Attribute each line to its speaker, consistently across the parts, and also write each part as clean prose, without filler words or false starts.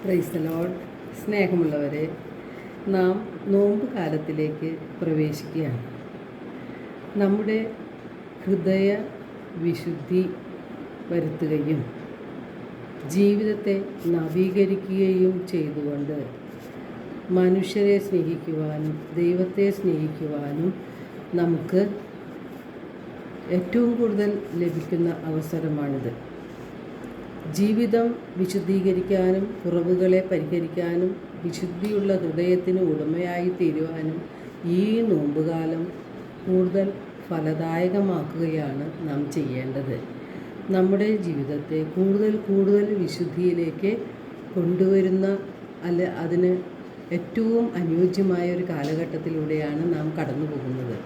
Speaker 1: Praise the Lord. സ്നേഹമുള്ളവരെ, നാം നോമ്പ് കാലത്തിലേക്ക് പ്രവേശിക്കുകയാണ്. നമ്മുടെ ഹൃദയ വിശുദ്ധി വരുത്തുകയും ജീവിതത്തെ നവീകരിക്കുകയും ചെയ്തുകൊണ്ട് മനുഷ്യരെ സ്നേഹിക്കുവാനും ദൈവത്തെ സ്നേഹിക്കുവാനും നമുക്ക് ഏറ്റവും കൂടുതൽ ലഭിക്കുന്ന അവസരമാണിത്. ജീവിതം വിശുദ്ധീകരിക്കാനും കുറവുകളെ പരിഹരിക്കാനും വിശുദ്ധിയുള്ള ഹൃദയത്തിന് ഉടമയായി തീരുവാനും ഈ നോമ്പുകാലം കൂടുതൽ ഫലദായകമാക്കുകയാണ് നാം ചെയ്യേണ്ടത്. നമ്മുടെ ജീവിതത്തെ കൂടുതൽ വിശുദ്ധിയിലേക്ക് കൊണ്ടുവരുന്ന അതിന് ഏറ്റവും അനുയോജ്യമായ ഒരു കാലഘട്ടത്തിലൂടെയാണ് നാം കടന്നു പോകുന്നത്.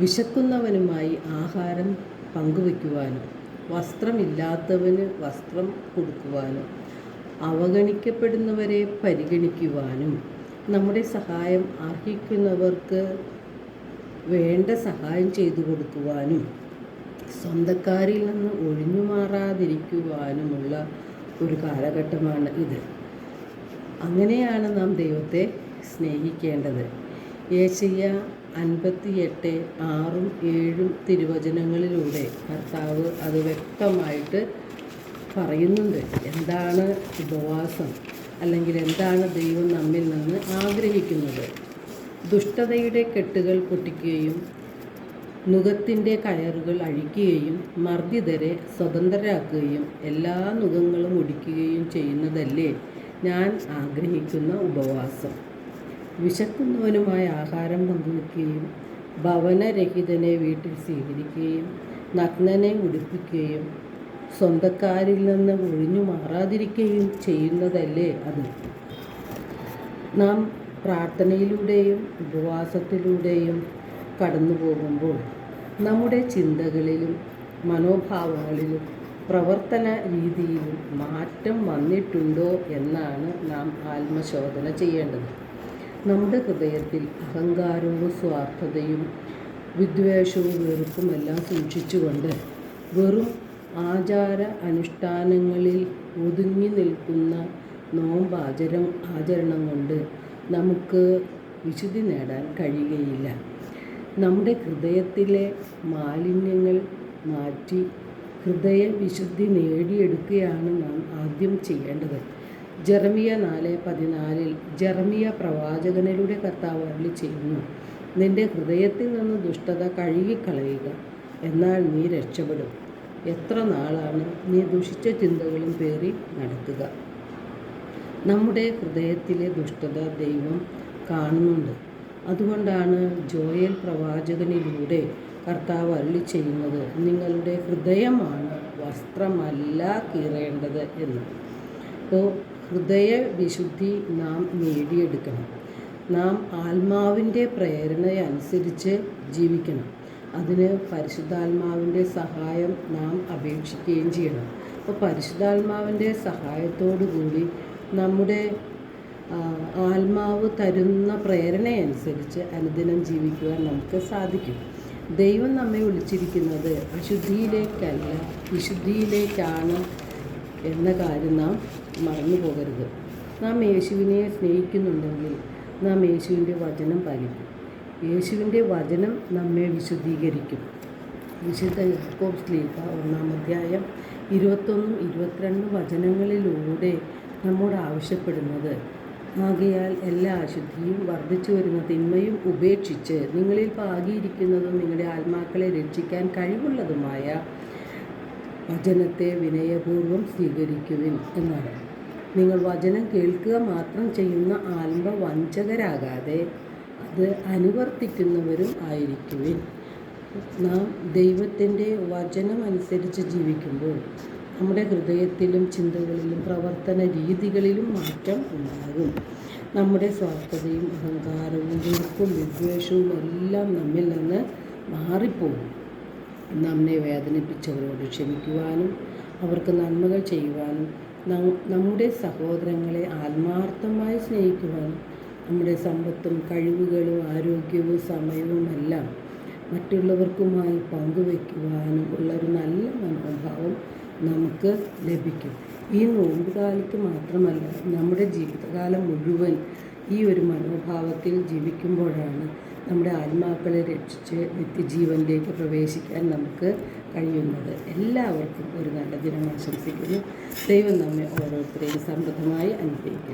Speaker 1: വിശക്കുന്നവനുമായി ആഹാരം പങ്കുവയ്ക്കുവാനും വസ്ത്രമില്ലാത്തവന് വസ്ത്രം കൊടുക്കുവാനും അവഗണിക്കപ്പെടുന്നവരെ പരിഗണിക്കുവാനും നമ്മുടെ സഹായം അർഹിക്കുന്നവർക്ക് വേണ്ട സഹായം ചെയ്തു കൊടുക്കുവാനും സ്വന്തക്കാരിൽ നിന്ന് ഒഴിഞ്ഞു മാറാതിരിക്കുവാനുമുള്ള ഒരു കാലഘട്ടമാണ് ഇത്. അങ്ങനെയാണ് നാം ദൈവത്തെ സ്നേഹിക്കേണ്ടത്. യേശയ്യ 58:6-7 തിരുവചനങ്ങളിലൂടെ കർത്താവ് അത് വ്യക്തമായിട്ട് പറയുന്നുണ്ട്. എന്താണ് ഉപവാസം, അല്ലെങ്കിൽ എന്താണ് ദൈവം നമ്മിൽ നിന്ന് ആഗ്രഹിക്കുന്നത്? ദുഷ്ടതയുടെ കെട്ടുകൾ പൊട്ടിക്കുകയും നുകത്തിൻ്റെ കയറുകൾ അഴിക്കുകയും മർദ്ദിതരെ സ്വതന്ത്രരാക്കുകയും എല്ലാ നുകങ്ങളും ഒടിക്കുകയും ചെയ്യുന്നതല്ലേ ഞാൻ ആഗ്രഹിക്കുന്ന ഉപവാസം. വിശക്കുന്നവനുമായി ആഹാരം പങ്കുവയ്ക്കുകയും ഭവനരഹിതനെ വീട്ടിൽ സ്വീകരിക്കുകയും നഗ്നനെ ഉടുപ്പിക്കുകയും സ്വന്തക്കാരിൽ നിന്ന് ഒഴിഞ്ഞു മാറാതിരിക്കുകയും ചെയ്യുന്നതല്ലേ അത്. നാം പ്രാർത്ഥനയിലൂടെയും ഉപവാസത്തിലൂടെയും കടന്നു പോകുമ്പോൾ നമ്മുടെ ചിന്തകളിലും മനോഭാവങ്ങളിലും പ്രവർത്തന രീതിയിലും മാറ്റം വന്നിട്ടുണ്ടോ എന്നാണ് നാം ആത്മശോധന ചെയ്യേണ്ടത്. നമ്മുടെ ഹൃദയത്തിൽ അഹങ്കാരവും സ്വാർത്ഥതയും വിദ്വേഷവും വെറുപ്പുമെല്ലാം സൂക്ഷിച്ചുകൊണ്ട് വെറും ആചാര അനുഷ്ഠാനങ്ങളിൽ ഒതുങ്ങി നിൽക്കുന്ന ആചരണം കൊണ്ട് നമുക്ക് വിശുദ്ധി നേടാൻ കഴിയുകയില്ല. നമ്മുടെ ഹൃദയത്തിലെ മാലിന്യങ്ങൾ മാറ്റി ഹൃദയ വിശുദ്ധി നേടിയെടുക്കുകയാണ് നാം ആദ്യം ചെയ്യേണ്ടത്. ജെറമിയ 4:14 ജെറമിയ പ്രവാചകനിലൂടെ കർത്താവ് അരുളി ചെയ്യുന്നു, നിന്റെ ഹൃദയത്തിൽ നിന്ന് ദുഷ്ടത കഴുകിക്കളയുക, എന്നാൽ നീ രക്ഷപ്പെടും. എത്ര നാളാണ് നീ ദുഷിച്ച ചിന്തകളും പേറി നടക്കുക? നമ്മുടെ ഹൃദയത്തിലെ ദുഷ്ടത ദൈവം കാണുന്നുണ്ട്. അതുകൊണ്ടാണ് ജോയേൽ പ്രവാചകനിലൂടെ കർത്താവ് അരുളി ചെയ്യുന്നത്, നിങ്ങളുടെ ഹൃദയമാണ് വസ്ത്രമല്ല കീറേണ്ടത് എന്ന്. അപ്പോൾ ഹൃദയ വിശുദ്ധി നാം നേടിയെടുക്കണം. നാം ആത്മാവിൻ്റെ പ്രേരണയനുസരിച്ച് ജീവിക്കണം. അതിന് പരിശുദ്ധാത്മാവിൻ്റെ സഹായം നാം അപേക്ഷിക്കുകയും ചെയ്യണം. അപ്പോൾ പരിശുദ്ധാത്മാവിൻ്റെ സഹായത്തോടു കൂടി നമ്മുടെ ആത്മാവ് തരുന്ന പ്രേരണയനുസരിച്ച് അനുദിനം ജീവിക്കുവാൻ നമുക്ക് സാധിക്കും. ദൈവം നമ്മെ വിളിച്ചിരിക്കുന്നത് അശുദ്ധിയിലേക്കല്ല വിശുദ്ധിയിലേക്കാണ് എന്ന കാര്യം നാം മറന്നു പോകരുത്. നാം യേശുവിനെ സ്നേഹിക്കുന്നുണ്ടെങ്കിൽ നാം യേശുവിൻ്റെ വചനം പാലിക്കും. യേശുവിൻ്റെ വചനം നമ്മെ വിശുദ്ധീകരിക്കും. വിശുദ്ധ യാക്കോബ് ശ്ലീഹ 1-22 വചനങ്ങളിലൂടെ നമ്മോട് ആവശ്യപ്പെടുന്നത്, ആകയാൽ എല്ലാ അശുദ്ധിയും വർദ്ധിച്ചു വരുന്ന തിന്മയും ഉപേക്ഷിച്ച് നിങ്ങളിൽ പാകിയിരിക്കുന്നതും നിങ്ങളുടെ ആത്മാക്കളെ രക്ഷിക്കാൻ കഴിവുള്ളതുമായ വചനത്തെ വിനയപൂർവ്വം സ്വീകരിക്കുവിൻ എന്നാണ്. നിങ്ങൾ വചനം കേൾക്കുക മാത്രം ചെയ്യുന്ന ആത്മവഞ്ചകരാകാതെ അത് അനുവർത്തിക്കുന്നവരും ആയിരിക്കുവിൻ. നാം ദൈവത്തിൻ്റെ വചനം അനുസരിച്ച് ജീവിക്കുമ്പോൾ നമ്മുടെ ഹൃദയത്തിലും ചിന്തകളിലും പ്രവർത്തന രീതികളിലും മാറ്റം ഉണ്ടാകും. നമ്മുടെ സ്വാർത്ഥതയും അഹങ്കാരവും വെറുപ്പും വിദ്വേഷവും എല്ലാം നമ്മിൽ നിന്ന് മാറിപ്പോകും. നമ്മെ വേദനിപ്പിച്ചവരോട് ക്ഷമിക്കുവാനും അവർക്ക് നന്മകൾ ചെയ്യുവാനും നമ്മുടെ സഹോദരങ്ങളെ ആത്മാർത്ഥമായി സ്നേഹിക്കുവാനും നമ്മുടെ സമ്പത്തും കഴിവുകളും ആരോഗ്യവും സമയവുമെല്ലാം മറ്റുള്ളവർക്കുമായി പങ്കുവയ്ക്കുവാനും ഉള്ളൊരു നല്ല മനോഭാവം നമുക്ക് ലഭിക്കും. ഈ നോമ്പുകാലത്ത് മാത്രമല്ല, നമ്മുടെ ജീവിതകാലം മുഴുവൻ ഈ ഒരു മനോഭാവത്തിൽ ജീവിക്കുമ്പോഴാണ് നമ്മുടെ ആത്മാക്കളെ രക്ഷിച്ച് നിത്യജീവനിലേക്ക് പ്രവേശിക്കാൻ നമുക്ക് കഴിയുന്നത്. എല്ലാവർക്കും ഒരു നല്ല ദിനം ആശംസിക്കുന്നു. ദൈവം നമ്മെ ഓരോരുത്തരെയും സമൃദ്ധമായി അനുഗ്രഹിക്കട്ടെ.